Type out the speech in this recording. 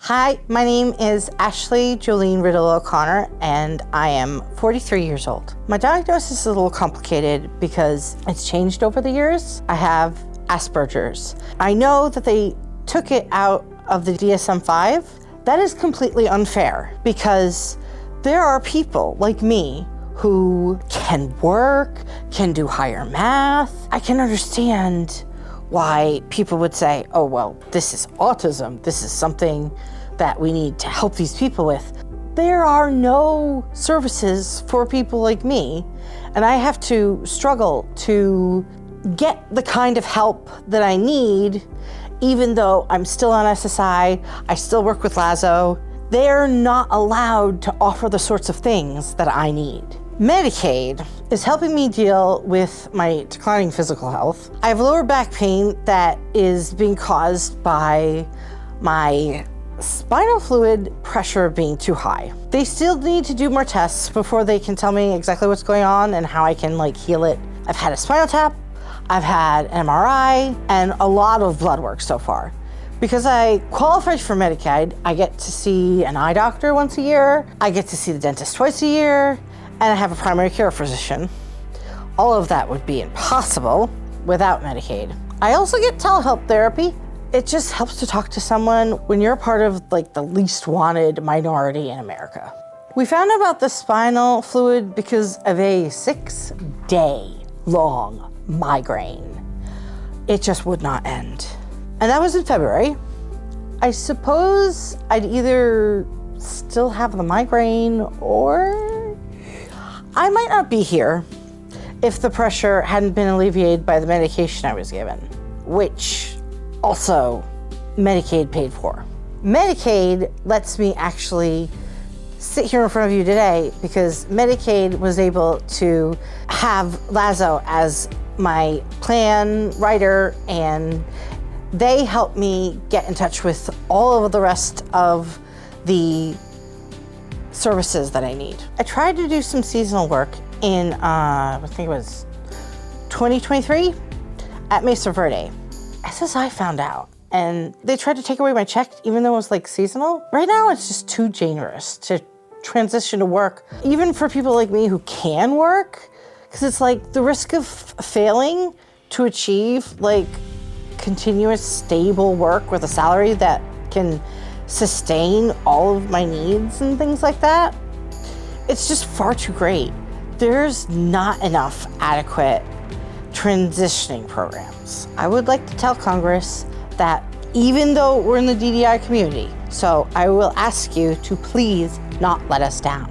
Hi, my name is Ashley Jolene Riddle O'Connor, and I am 43 years old. My diagnosis is a little complicated because it's changed over the years. I have Asperger's. I know that they took it out of the DSM-5. That is completely unfair because there are people like me who can work, can do higher math. I can understand why people would say, oh, well, this is autism. This is something that we need to help these people with. There are no services for people like me, and I have to struggle to get the kind of help that I need, even though I'm still on SSI, I still work with Lazo. They're not allowed to offer the sorts of things that I need. Medicaid is helping me deal with my declining physical health. I have lower back pain that is being caused by my spinal fluid pressure being too high. They still need to do more tests before they can tell me exactly what's going on and how I can heal it. I've had a spinal tap, I've had an MRI, and a lot of blood work so far. Because I qualified for Medicaid, I get to see an eye doctor once a year, I get to see the dentist twice a year, and I have a primary care physician. All of that would be impossible without Medicaid. I also get telehealth therapy. It just helps to talk to someone when you're part of the least wanted minority in America. We found out about the spinal fluid because of a 6-day long migraine. It just would not end. And that was in February. I suppose I'd either still have the migraine or I might not be here if the pressure hadn't been alleviated by the medication I was given, which also Medicaid paid for. Medicaid lets me actually sit here in front of you today because Medicaid was able to have Lazo as my plan writer, and they helped me get in touch with all of the rest of the services that I need. I tried to do some seasonal work in, I think it was 2023 at Mesa Verde. SSI found out and they tried to take away my check even though it was seasonal. Right now it's just too dangerous to transition to work, even for people like me who can work, because it's the risk of failing to achieve continuous stable work with a salary that can sustain all of my needs and things like that. It's just far too great. There's not enough adequate transitioning programs. I would like to tell Congress that even though we're in the DDI community, so I will ask you to please not let us down.